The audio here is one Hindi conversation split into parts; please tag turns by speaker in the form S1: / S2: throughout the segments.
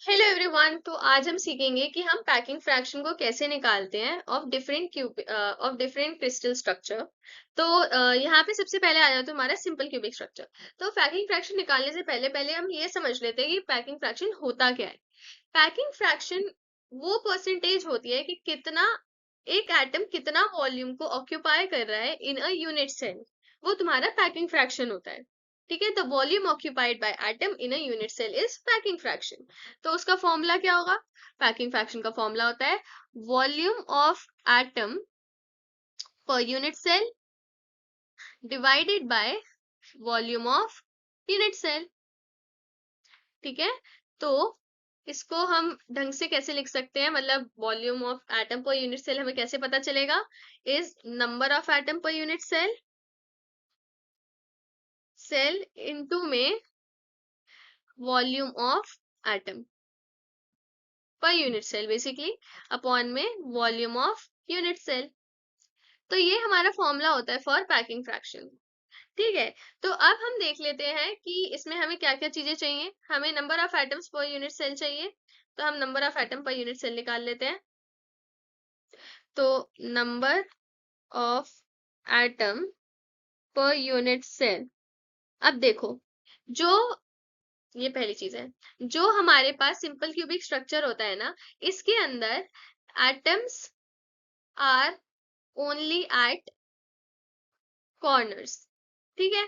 S1: Hello everyone. तो आज हम सीखेंगे कि हम पैकिंग फ्रैक्शन को कैसे निकालते हैं ऑफ डिफरेंट क्रिस्टल स्ट्रक्चर। तो यहाँ पे सबसे पहले आ जाता है हमारा सिंपल क्यूबिक स्ट्रक्चर। तो पैकिंग फ्रैक्शन निकालने से पहले पहले हम ये समझ लेते हैं कि पैकिंग फ्रैक्शन होता क्या है। पैकिंग फ्रैक्शन वो परसेंटेज होती है कि कितना एक एटम कितना वॉल्यूम को ऑक्यूपाई कर रहा है इन अ यूनिट सेल। वो तुम्हारा पैकिंग फ्रैक्शन होता है। ठीक है, the volume occupied by atom in a unit cell is packing fraction. तो उसका फॉर्मूला क्या होगा? पैकिंग फ्रैक्शन का फॉर्मूला होता है volume of atom per unit cell divided by volume of unit cell. ठीक है, तो इसको हम ढंग से कैसे लिख सकते हैं, मतलब volume of atom per unit cell हमें कैसे पता चलेगा? Is number of atom per unit cell, cell into में volume of atom per unit cell, basically upon में वॉल्यूम ऑफ यूनिट सेल। तो ये हमारा फॉर्मूला होता है फॉर पैकिंग फ्रैक्शन। ठीक है, तो अब हम देख लेते हैं कि इसमें हमें क्या क्या चीजें चाहिए। हमें number of atoms per unit cell चाहिए, तो हम number of atom per unit cell निकाल लेते हैं। तो number of atom per unit cell. अब देखो, जो ये पहली चीज है, जो हमारे पास सिंपल क्यूबिक स्ट्रक्चर होता है ना, इसके अंदर atoms are only at corners. ठीक है,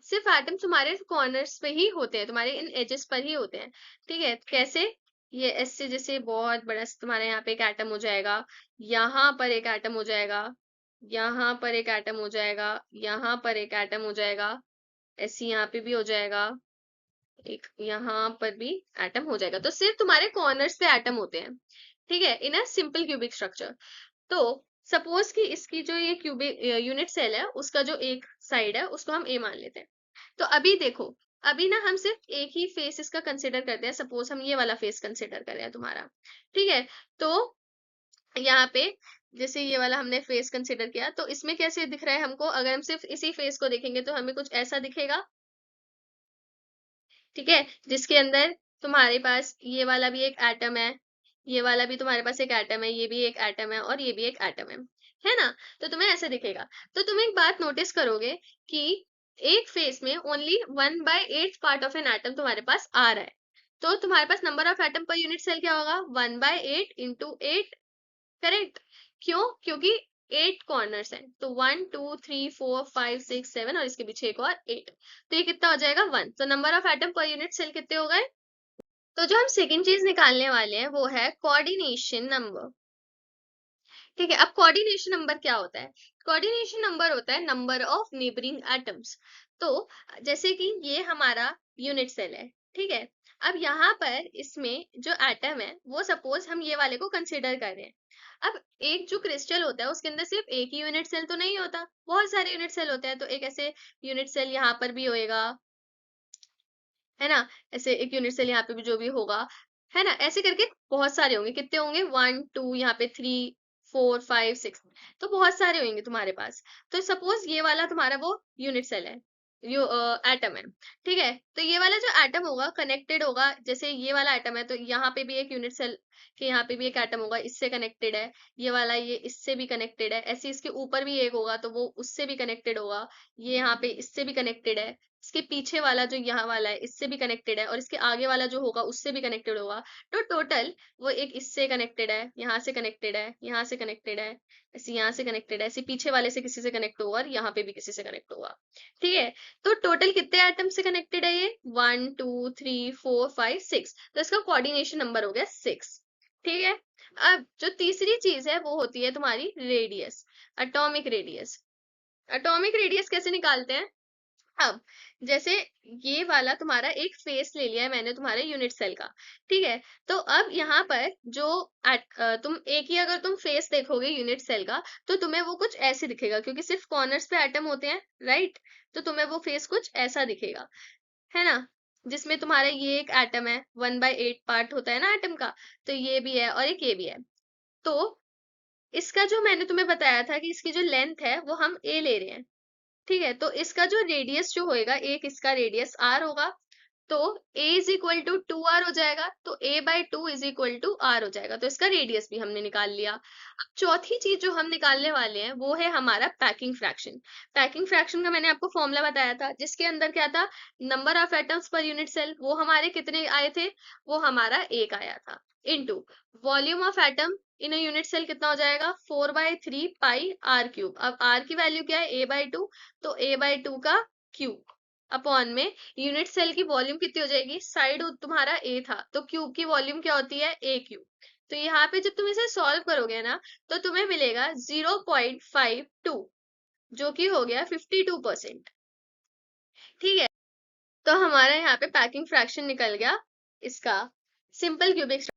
S1: सिर्फ एटम्स तुम्हारे कॉर्नर्स पे ही होते हैं, तुम्हारे इन एजेस पर ही होते हैं। ठीक है, कैसे? ये ऐसे जैसे बहुत बड़ा तुम्हारे यहाँ पे एक एटम हो जाएगा, यहाँ पर एक एटम हो जाएगा, यहाँ पर एक एटम हो जाएगा, यहाँ पर एक एटम हो जाएगा, ऐसे यहाँ पे भी हो जाएगा, एक यहाँ पर भी एटम हो जाएगा। तो सिर्फ तुम्हारे कॉर्नर्स पे एटम होते हैं। ठीक है, इन अ सिंपल क्यूबिक स्ट्रक्चर। तो सपोज कि इसकी जो ये क्यूबिक यूनिट सेल है, उसका जो एक साइड है उसको हम ए मान लेते हैं। तो अभी देखो, अभी ना हम सिर्फ एक ही फेस इसका कंसिडर करते हैं। सपोज हम ये वाला फेस कंसिडर कर रहे हैं तुम्हारा। ठीक है, तो यहाँ पे जैसे ये वाला हमने फेस कंसिडर किया, तो इसमें कैसे दिख रहा है हमको? अगर हम सिर्फ इसी फेस को देखेंगे तो हमें कुछ ऐसा दिखेगा। ठीक है, जिसके अंदर तुम्हारे पास ये वाला भी एक एटम ये वाला भी तुम्हारे पास एक एटम है, ये भी एक एटम है और ये भी एक एटम है ना? तो तुम्हें ऐसे दिखेगा। तो तुम एक बात नोटिस करोगे कि एक फेस में only 1/8 part of an atom तुम्हारे पास आ रहा है। तो तुम्हारे पास number of atom per unit cell क्या होगा? 1/8 इंटू 8। करेक्ट। क्यों? क्योंकि 8 कॉर्नर्स हैं, तो 1 2 3 4 5 6 7 और इसके पीछे एक और 8। तो ये कितना हो जाएगा? 1। तो number of atom per unit cell कितने हो गए? तो जो हम सेकंड चीज निकालने वाले हैं वो है कोऑर्डिनेशन नंबर। ठीक है, अब कोऑर्डिनेशन नंबर क्या होता है? कोऑर्डिनेशन नंबर होता है नंबर ऑफ नेबरिंग एटम्स। तो जैसे कि ये हमारा यूनिट सेल है, ठीक है। अब यहाँ पर इसमें जो एटम है वो सपोज हम ये वाले को कंसिडर कर रहे हैं। अब एक जो क्रिस्टल होता है उसके अंदर सिर्फ एक ही यूनिट सेल तो नहीं होता, बहुत सारे यूनिट सेल होते हैं। तो एक ऐसे यूनिट सेल यहाँ पर भी होएगा, है ना? ऐसे एक यूनिट सेल यहाँ पे भी जो भी होगा, है ना? ऐसे करके बहुत सारे होंगे। कितने होंगे? 1 2, यहाँ पे 3 4 5 6। तो बहुत सारे होंगे तुम्हारे पास। तो सपोज ये वाला तुम्हारा वो यूनिट सेल है, यो एटम है। ठीक है, तो ये वाला जो एटम होगा कनेक्टेड होगा। जैसे ये वाला एटम है तो यहाँ पे भी एक यूनिट सेल के यहाँ पे भी एक एटम होगा, इससे कनेक्टेड है। ये वाला ये इससे भी कनेक्टेड है। ऐसे इसके ऊपर भी एक होगा तो वो उससे भी कनेक्टेड होगा। ये यहाँ पे इससे भी कनेक्टेड है। इसके पीछे वाला जो यहाँ वाला है इससे भी कनेक्टेड है, और इसके आगे वाला जो होगा उससे भी कनेक्टेड होगा। तो टोटल वो एक इससे कनेक्टेड है, यहाँ से कनेक्टेड है, यहाँ से कनेक्टेड है, ऐसे यहाँ से कनेक्टेड है, ऐसे पीछे वाले से किसी से कनेक्ट होगा और यहाँ पे भी किसी से कनेक्ट होगा। ठीक है, तो टोटल कितने एटम से कनेक्टेड है ये? 1 2 3 4 5 6। तो इसका कोऑर्डिनेशन नंबर हो गया 6। ठीक है, अब जो तीसरी चीज है वो होती है तुम्हारी radius, atomic radius. Atomic radius कैसे निकालते हैं? अब जैसे ये वाला तुम्हारा एक फेस ले लिया है मैंने तुम्हारे यूनिट सेल का। ठीक है, तो अब यहाँ पर जो तुम एक ही अगर तुम फेस देखोगे यूनिट सेल का, तो तुम्हें वो कुछ ऐसे दिखेगा, क्योंकि सिर्फ कॉर्नर्स पे एटम होते हैं, राइट? तो तुम्हें वो फेस कुछ ऐसा दिखेगा, है ना? जिसमें तुम्हारा ये एक एटम है, 1/8 पार्ट होता है ना एटम का, तो ये भी है और एक ये भी है। तो इसका जो मैंने तुम्हें बताया था कि इसकी जो लेंथ है वो हम ए ले रहे हैं। ठीक है, तो इसका जो रेडियस जो होएगा, एक इसका रेडियस आर होगा, तो a is equal to 2r हो जाएगा, तो a by 2 is equal to r हो जाएगा। तो इसका रेडियस भी हमने निकाल लिया। अब चौथी चीज जो हम निकालने वाले हैं वो है हमारा पैकिंग फ्रैक्शन। पैकिंग फ्रैक्शन का मैंने आपको फॉर्मूला बताया था, जिसके अंदर क्या था, number of atoms per unit cell, वो हमारे कितने आए थे, वो हमारा एक आया था, into volume of atom in unit cell कितना हो जाएगा, 4/3 पाई आर क्यूब। अब आर की वैल्यू क्या है, a/2, तो a/2 का क्यूब अपॉन में यूनिट सेल की वॉल्यूम कितनी हो जाएगी, साइड तुम्हारा ए था तो क्यूब की वॉल्यूम क्या होती है, ए क्यूब। तो यहाँ पे जब तुम इसे सॉल्व करोगे ना तो तुम्हें मिलेगा 0.52, जो कि हो गया 52%। ठीक है, तो हमारा यहाँ पे पैकिंग फ्रैक्शन निकल गया इसका, सिंपल क्यूबिक।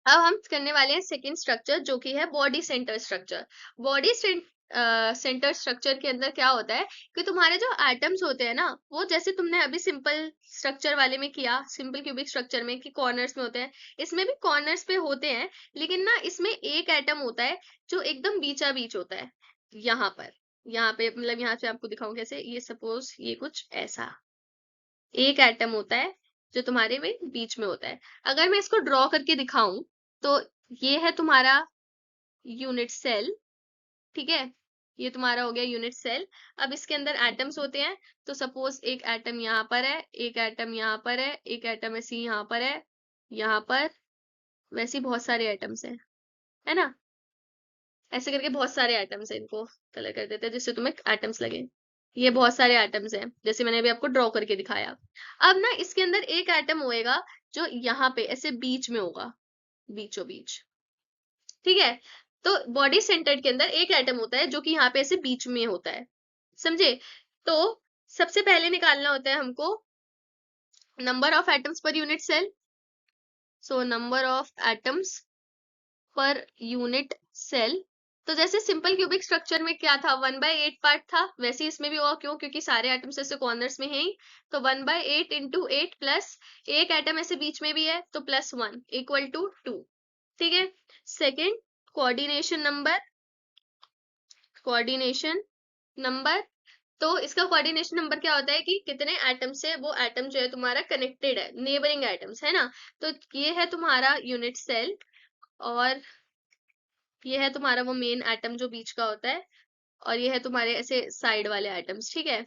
S1: अब हम करने वाले हैं सेकंड स्ट्रक्चर, जो कि है body centre structure. Body centre structure के अंदर क्या होता है कि तुम्हारे जो एटम्स होते हैं ना, वो जैसे तुमने अभी सिंपल स्ट्रक्चर वाले में किया, सिंपल क्यूबिक स्ट्रक्चर में कि कॉर्नर्स में होते हैं, इसमें भी कॉर्नर्स पे होते हैं, लेकिन ना इसमें एक एटम होता है जो एकदम बीचा बीच होता है। यहाँ पर, यहाँ पे मतलब यहाँ से आपको दिखाऊं कैसे, ये सपोज ये कुछ ऐसा एक एटम होता है जो तुम्हारे में बीच में होता है। अगर मैं इसको ड्रॉ करके दिखाऊं तो ये है तुम्हारा यूनिट सेल। ठीक है, ये तुम्हारा हो गया यूनिट सेल। अब इसके अंदर एटम्स होते हैं, तो सपोज एक एटम यहाँ पर है, एक एटम यहाँ पर है, एक एटम ऐसे यहाँ पर है, यहाँ पर, वैसे ही बहुत सारे एटम्स हैं, है ना, ऐसे करके बहुत सारे एटम्स हैं। इनको कलर कर देते हैं जिससे तुम्हें एटम्स लगे। ये बहुत सारे एटम्स हैं, जैसे मैंने अभी आपको ड्रॉ करके दिखाया। अब ना इसके अंदर एक एटम होएगा जो यहाँ पे ऐसे बीच में होगा, बीचों बीच। ठीक है, तो बॉडी सेंटर के अंदर एक एटम होता है जो कि यहाँ पे ऐसे बीच में होता है, समझे। तो सबसे पहले निकालना होता है हमको number of atoms per unit cell. So number of atoms per unit cell. तो जैसे सिंपल क्यूबिक स्ट्रक्चर में क्या था, 1/8 पार्ट था, वैसे इसमें भी होगा। क्यों, क्योंकि सारे एटम्स ऐसे कॉर्नर्स में हैं ही। तो 1/8 इंटू 8 प्लस एक एटम ऐसे बीच में भी है तो +1 इक्वल टू 2। ठीक है, second coordination number, coordination number. तो इसका कोऑर्डिनेशन नंबर क्या होता है कि कितने एटम से वो एटम जो है तुम्हारा कनेक्टेड है, नेबरिंग एटम्स, है ना। तो ये है तुम्हारा यूनिट सेल, और ये है तुम्हारा वो मेन एटम जो बीच का होता है, और ये है तुम्हारे ऐसे साइड वाले एटम्स। ठीक है,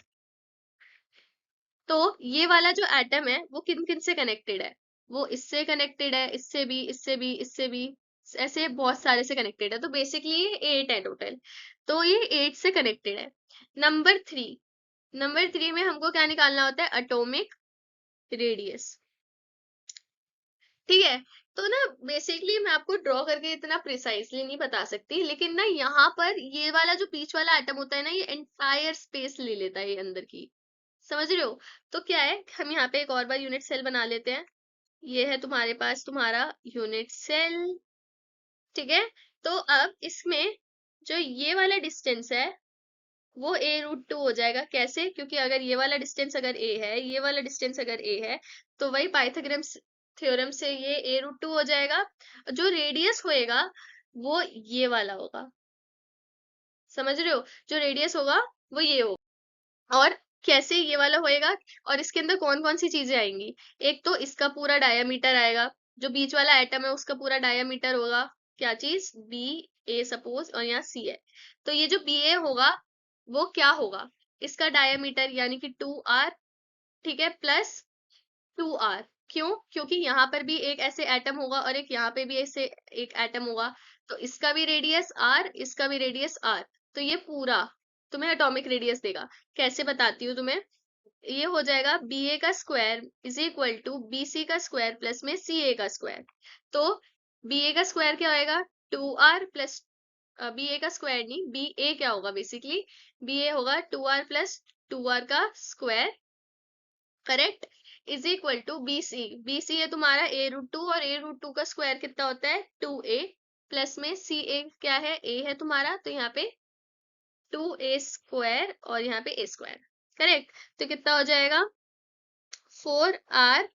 S1: तो ये वाला जो एटम है वो किन किन से कनेक्टेड है, वो इससे कनेक्टेड है, इससे भी, इससे भी, इससे भी, ऐसे बहुत सारे से कनेक्टेड है। तो बेसिकली ये 8 है टोटल, तो ये 8 से कनेक्टेड है। नंबर 3, नंबर 3 में हमको क्या निकालना होता है, एटॉमिक रेडियस। ठीक है, तो ना बेसिकली मैं आपको ड्रॉ करके इतना प्रिसाइजली नहीं बता सकती, लेकिन ना यहाँ पर ये वाला जो बीच वाला एटम होता है ना, ये एंटायर स्पेस ले लेता है ये अंदर की, समझ रहे हो। तो क्या है, हम यहाँ पे एक और बार यूनिट सेल बना लेते हैं। ये है तुम्हारे पास तुम्हारा यूनिट सेल। ठीक है, तो अब इसमें जो ये वाला डिस्टेंस है वो a√2 हो जाएगा। कैसे, क्योंकि अगर ये वाला डिस्टेंस अगर a है, ये वाला डिस्टेंस अगर a है, तो वही पाइथागोरस थ्योरम से ये a√2 हो जाएगा। जो रेडियस होएगा वो ये वाला होगा, समझ रहे हो, जो रेडियस होगा वो ये होगा। और कैसे ये वाला होएगा, और इसके अंदर कौन कौन सी चीजें आएंगी, एक तो इसका पूरा डायामीटर आएगा, जो बीच वाला एटम है उसका पूरा डायामीटर होगा, क्या चीज, बी ए सपोज, और यहाँ सी है। तो ये जो बी ए होगा वो क्या होगा, इसका डायामीटर यानी कि 2r। ठीक है, प्लस 2r। क्यों, क्योंकि यहाँ पर भी एक ऐसे एटम होगा और एक यहाँ पे भी ऐसे एक एटम होगा, तो इसका भी रेडियस r, इसका भी रेडियस r। तो ये पूरा तुम्हें एटॉमिक रेडियस देगा। कैसे बताती हूँ तुम्हें, ये हो जाएगा बी ए का square is equal to B C का स्क्वायर प्लस में सी ए का स्क्वायर। तो बी ए का स्क्वायर क्या होएगा, 2r प्लस, बी ए का स्क्वायर नहीं, बी ए क्या होगा, बेसिकली बी ए होगा 2r प्लस 2r का square, correct, is equal to B C. B C है तुम्हारा a√2, और a√2 का स्क्वायर कितना होता है, 2a, प्लस में सी ए क्या है, a है तुम्हारा, तो यहाँ पे 2a स्क्वायर और यहाँ पे a स्क्वायर, करेक्ट। तो कितना हो जाएगा, 4r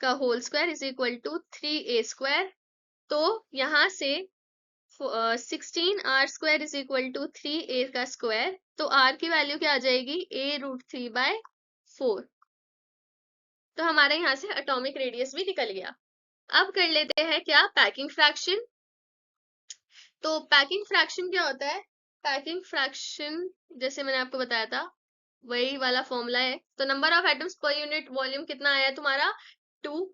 S1: का whole square is equal to 3a square. तो यहाँ से 16r square is equal to 3a का स्क्वायर। तो r की वैल्यू क्या आ जाएगी, a√3/4। तो हमारे यहाँ से एटॉमिक रेडियस भी निकल गया। अब कर लेते हैं क्या, पैकिंग फ्रैक्शन। तो पैकिंग फ्रैक्शन क्या होता है? पैकिंग फ्रैक्शन जैसे मैंने आपको बताया था वही वाला फॉर्मूला है। तो number of atoms per unit volume कितना आया है तुम्हारा, 2।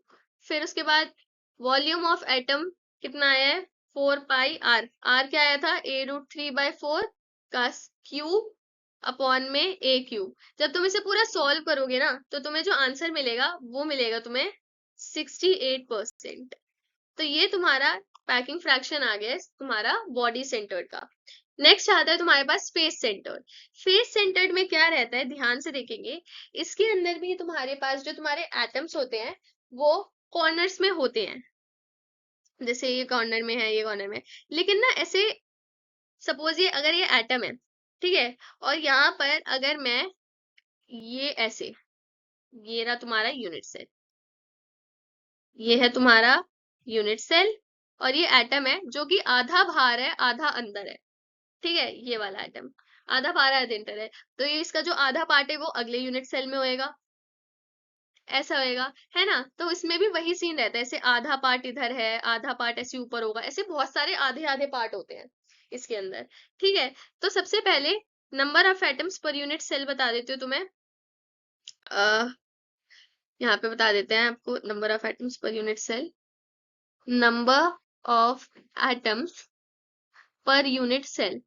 S1: फिर उसके बाद वॉल्यूम ऑफ एटम कितना आया है, 4 पाई आर। आर क्या आया था, a√3/4 का क्यूब अपॉन में a क्यूब। जब तुम इसे पूरा सॉल्व करोगे ना तो तुम्हें जो आंसर मिलेगा वो मिलेगा तुम्हें 68%। तो ये तुम्हारा पैकिंग फ्रैक्शन आ गया है तुम्हारा बॉडी सेंटर्ड का। नेक्स्ट आता है तुम्हारे पास फेस सेंटर्ड। फेस सेंटर्ड में क्या रहता है, ध्यान से देखेंगे, इसके अंदर भी तुम्हारे पास जो तुम्हारे एटम्स होते हैं वो कॉर्नर्स में होते हैं। जैसे ये कॉर्नर में है, ये कॉर्नर में, लेकिन ना ऐसे सपोज ये अगर ये एटम है, ठीक है, और यहाँ पर अगर मैं ये ऐसे, ये रहा तुम्हारा यूनिट सेल, ये है तुम्हारा यूनिट सेल, और ये एटम है जो कि आधा बाहर है आधा अंदर है, ठीक है, ये वाला एटम आधा बाहर आधा अंदर है। तो ये इसका जो आधा पार्ट है वो अगले यूनिट सेल में होएगा, ऐसा होएगा, है ना। तो इसमें भी वही सीन रहता है, ऐसे आधा पार्ट इधर है, आधा पार्ट ऐसे ऊपर होगा, ऐसे बहुत सारे आधे आधे पार्ट होते हैं इसके अंदर, ठीक है। तो सबसे पहले number of atoms per unit cell बता देती हूँ तुम्हें। यहाँ पे बता देते हैं आपको number of atoms per unit cell. Number of atoms per unit cell,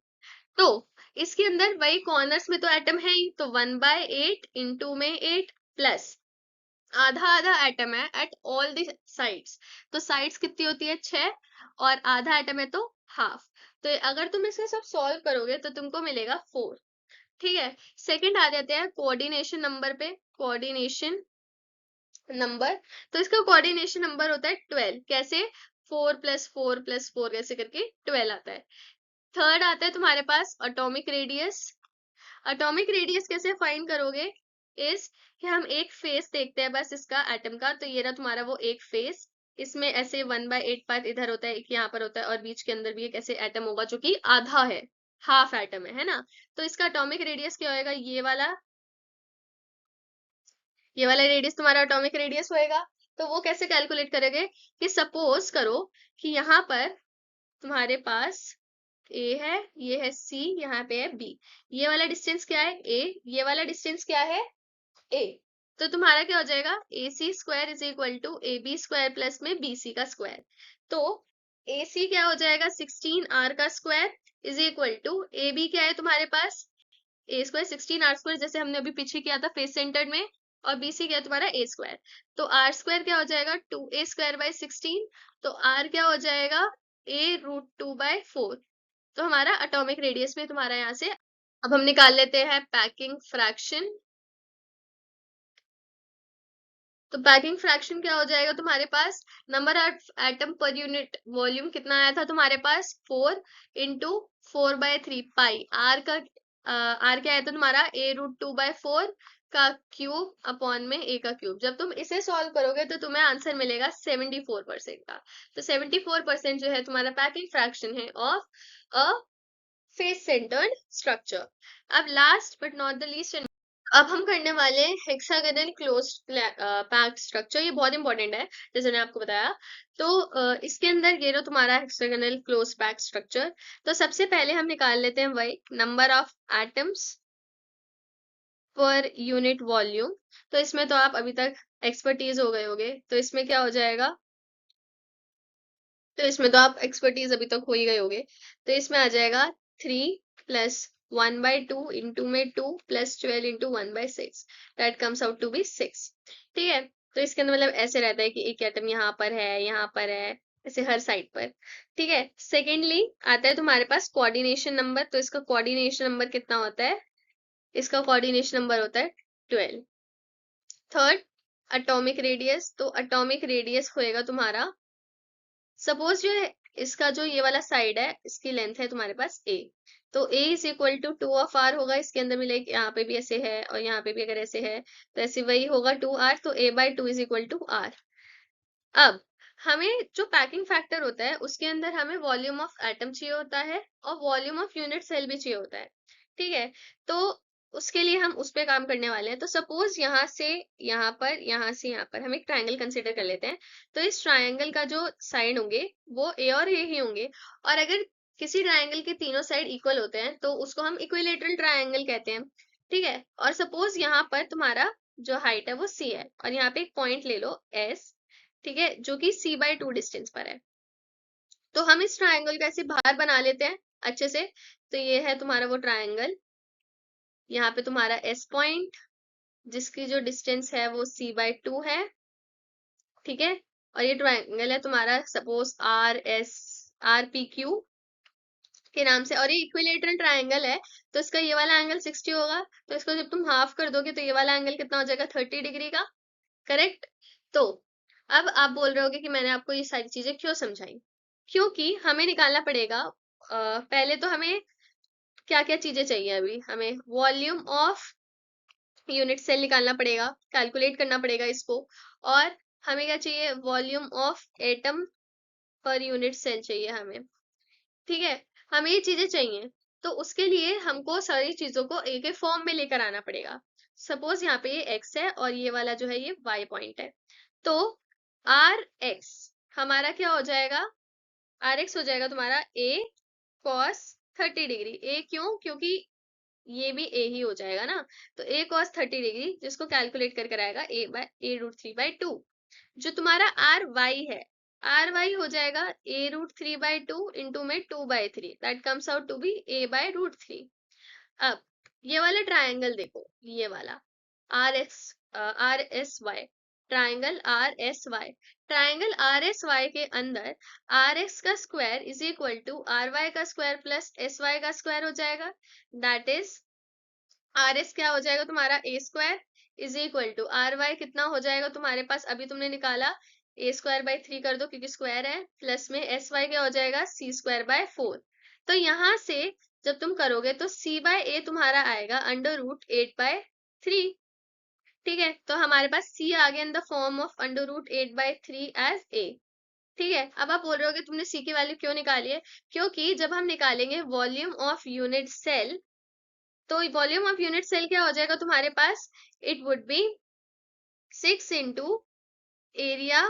S1: तो इसके अंदर वही कॉर्नर्स में तो एटम है ही, तो 1/8 इंटू में 8 प्लस आधा आधा एटम है एट ऑल द साइड्स। तो साइड्स कितनी होती है, 6, और आधा एटम है तो हाफ। तो अगर तुम इसे सब सॉल्व करोगे तो तुमको मिलेगा 4, ठीक है। सेकंड आ जाते हैं कोऑर्डिनेशन नंबर पे। कोऑर्डिनेशन नंबर, तो इसका कोऑर्डिनेशन नंबर होता है 12। कैसे, 4 + 4 + 4 कैसे करके 12 आता है। थर्ड आता है तुम्हारे पास एटॉमिक रेडियस। एटॉमिक रेडियस कैसे फाइंड करोगे, इस कि हम एक फेस देखते हैं बस इसका एटम का। तो ये रहा तुम्हारा वो एक फेस, इसमें ऐसे 1/8 पार्ट इधर होता है, एक यहाँ पर होता है, और बीच के अंदर भी एक ऐसे एटम होगा जो कि आधा है, हाफ एटम है ना। तो इसका एटॉमिक रेडियस क्या होएगा, ये वाला रेडियस तुम्हारा एटॉमिक रेडियस होएगा। तो वो कैसे कैलकुलेट करोगे, कि सपोज करो कि यहाँ पर तुम्हारे पास ए है, ये है सी, यहाँ पे है बी। ये वाला डिस्टेंस क्या है, ए, ये वाला डिस्टेंस क्या है, ए। तो तुम्हारा क्या हो जाएगा, AC² is equal to AB² plus में BC का स्क्वायर। तो AC क्या हो जाएगा, 16R का square is equal to AB क्या है तुम्हारे पास, A² 16R², जैसे हमने अभी पीछे किया था फेस सेंटर्ड में, और BC क्या है तुम्हारा A²। तो R² क्या हो जाएगा, 2A²/16। तो R क्या हो जाएगा, A√2/4। तो हमारा एटॉमिक रेडियस में तुम्हारा यहाँ से। अब हम निकाल लेते हैं पैकिंग फ्रैक्शन। तो पैकिंग फ्रैक्शन क्या हो जाएगा तुम्हारे पास, number of atom per unit volume कितना आया था तुम्हारे पास, 4 इंटू 4/3 पाई आर का, आर क्या आया था तुम्हारा, A√2/4 का क्यूब अपॉन में ए का क्यूब। जब तुम इसे सॉल्व करोगे तो तुम्हें आंसर मिलेगा 74% का। तो 74% जो है तुम्हारा पैकिंग फ्रैक्शन है of a face centred structure. अब last but not the least, अब हम करने वाले हैं हेक्सागोनल क्लोज्ड पैक्ड स्ट्रक्चर। ये बहुत इंपॉर्टेंट है, जैसे मैंने आपको बताया। तो इसके अंदर ये रो तुम्हारा हेक्सागोनल क्लोज्ड पैक्ड स्ट्रक्चर। तो सबसे पहले हम निकाल लेते हैं वही number of atoms per unit volume. तो इसमें तो आप अभी तक एक्सपर्टीज हो गए होगे, तो इसमें क्या हो जाएगा, तो इसमें तो आप एक्सपर्टीज अभी तक हो ही गए होगे। तो इसमें आ जाएगा 3 + 1/2 इंटू में 2 + 12 into 1/6, that comes out to be 6, ठीक है। तो इसके अंदर मतलब ऐसे रहता है कि एक एटम यहाँ पर है, यहाँ पर है, ऐसे हर साइड पर, ठीक है। सेकेंडली आता है तुम्हारे पास कोऑर्डिनेशन नंबर। तो इसका कोऑर्डिनेशन नंबर कितना होता है, इसका कोऑर्डिनेशन नंबर होता है 12। थर्ड एटॉमिक रेडियस, तो एटॉमिक रेडियस होएगा तुम्हारा, सपोज जो है इसका जो ये वाला साइड है इसकी लेंथ है तुम्हारे पास a, तो a इज इक्वल टू 2 होगा। इसके अंदर मिले यहाँ पे भी ऐसे है और यहाँ पे भी अगर ऐसे है तो ऐसे वही होगा 2r। तो a/2 is equal to r। अब हमें जो पैकिंग फैक्टर होता है उसके अंदर हमें वॉल्यूम ऑफ एटम चाहिए होता है और वॉल्यूम ऑफ यूनिट सेल भी चाहिए होता है, ठीक है। तो उसके लिए हम उस पे काम करने वाले हैं। तो सपोज यहाँ से यहाँ पर, यहाँ से यहाँ पर हम एक ट्रायंगल कंसिडर कर लेते हैं। तो इस ट्रायंगल का जो साइड होंगे वो ए और ए ही होंगे, और अगर किसी ट्रायंगल के तीनों साइड इक्वल होते हैं तो उसको हम इक्विलेटरल ट्रायंगल कहते हैं, ठीक है। और सपोज यहाँ पर तुम्हारा जो हाइट है वो सी है, और यहाँ पे एक पॉइंट ले लो एस, ठीक है, जो कि c/2 डिस्टेंस पर है। तो हम इस ट्रायंगल का ऐसे बाहर बना लेते हैं अच्छे से। तो ये है तुम्हारा वो ट्रायंगल, यहाँ पे तुम्हारा एस पॉइंट जिसकी जो डिस्टेंस है वो c/2 है, ठीक है। और ये ट्रायंगल है तुम्हारा सपोज RPQ के नाम से, और ये इक्विलेटरल ट्रायंगल है। तो इसका ये वाला एंगल 60 होगा, तो इसको जब तुम हाफ कर दोगे तो ये वाला एंगल कितना हो जाएगा, 30 डिग्री का, करेक्ट। तो अब आप बोल रहे होगे कि मैंने आपको ये सारी चीजें क्यों समझाई, क्योंकि हमें निकालना पड़ेगा। पहले तो हमें क्या क्या चीजें चाहिए, अभी हमें वॉल्यूम ऑफ यूनिट सेल निकालना पड़ेगा, कैलकुलेट करना पड़ेगा इसको। और हमें क्या चाहिए, volume of atom per unit cell चाहिए हमें, ठीक है। हमें ये चीजें चाहिए, तो उसके लिए हमको सारी चीजों को एक एक फॉर्म में लेकर आना पड़ेगा। सपोज यहाँ पे ये एक्स है और ये वाला जो है ये वाई पॉइंट है। तो आर एक्स हमारा क्या हो जाएगा, आर एक्स हो जाएगा तुम्हारा ए कॉस 30 डिग्री। ए क्यों, क्योंकि ये भी ए ही हो जाएगा ना। तो ए कॉस 30 डिग्री जिसको कैलकुलेट कर कराएगा a/√3/2। जो तुम्हारा आर वाई है, आर वाई हो जाएगा a√3/2 इंटू में 2/3, that comes out to be a/√3। अब ये वाला ट्रायंगल देखो, ये वाला RS RSY, triangle RSY, triangle RSY के अंदर आर एक्स का square is equal to are Y का स्क्वायर प्लस एस वाई का स्क्वायर हो जाएगा। दैट इज आर एस क्या हो जाएगा तुम्हारा a square is equal to are y कितना हो जाएगा तुम्हारे पास, अभी तुमने निकाला, a²/3 कर दो क्योंकि स्क्वायर है, प्लस में एस वाई क्या हो जाएगा c²/4। तो यहाँ से जब तुम करोगे तो c/a तुम्हारा आएगा √8/3, ठीक है। तो हमारे पास c आ गया in the form of √8/3 as a, ठीक है। अब आप बोल रहे हो कि तुमने c की वैल्यू क्यों निकाली है, क्योंकि जब हम निकालेंगे वॉल्यूम ऑफ यूनिट सेल, तो वॉल्यूम ऑफ यूनिट सेल क्या हो जाएगा तुम्हारे पास, it would be 6 into area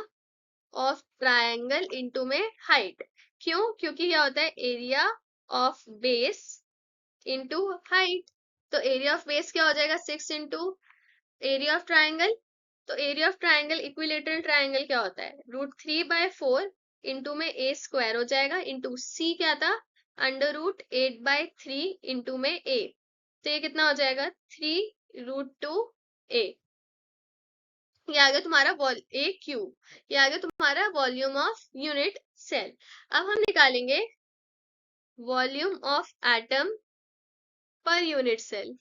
S1: of triangle into में हाइट। क्यों, क्योंकि क्या होता है area of base into height. तो एरिया ऑफ बेस क्या हो जाएगा 6 इंटू एरिया ऑफ ट्रायंगल। तो area of triangle equilateral triangle क्या होता है, √3/4 इंटू में ए स्क्वायर हो जाएगा, इंटू सी क्या था √8/3 इंटू में ए। तो ये कितना हो जाएगा 3√2 ए। ये आ गया तुम्हारा ए क्यूब, ये आ गया तुम्हारा वॉल्यूम ऑफ यूनिट सेल। अब हम निकालेंगे volume of atom per unit cell.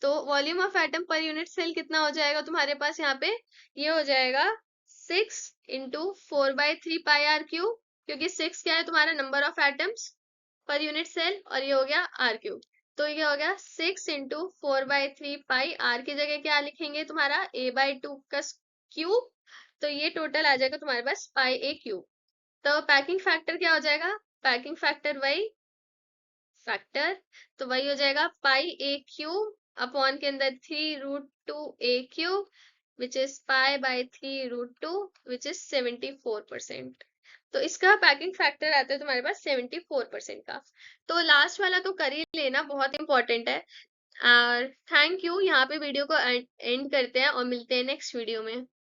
S1: तो volume of atom per unit cell कितना हो जाएगा तुम्हारे पास, यहाँ पे ये हो जाएगा 6 इंटू 4/3 πr क्यूब, क्योंकि 6 क्या है तुम्हारा number of atoms per unit cell, और ये हो गया आर क्यूब। तो ये हो गया 6 इंटू 4/3 आर की जगह क्या लिखेंगे तुम्हारा a/2 का क्यूब। तो ये टोटल आ जाएगा तुम्हारे पास πa क्यूब। तो पैकिंग फैक्टर क्या हो जाएगा, पैकिंग फैक्टर वही फैक्टर, तो वही हो जाएगा πa³ अपॉन के अंदर 3√2 a³ which is π/3√2 which is 74%। तो इसका पैकिंग फैक्टर आता है तुम्हारे पास 74% का। तो लास्ट वाला तो कर ही लेना, बहुत इंपॉर्टेंट है। और थैंक यू, यहाँ पे वीडियो को एंड करते हैं और मिलते हैं नेक्स्ट वीडियो में।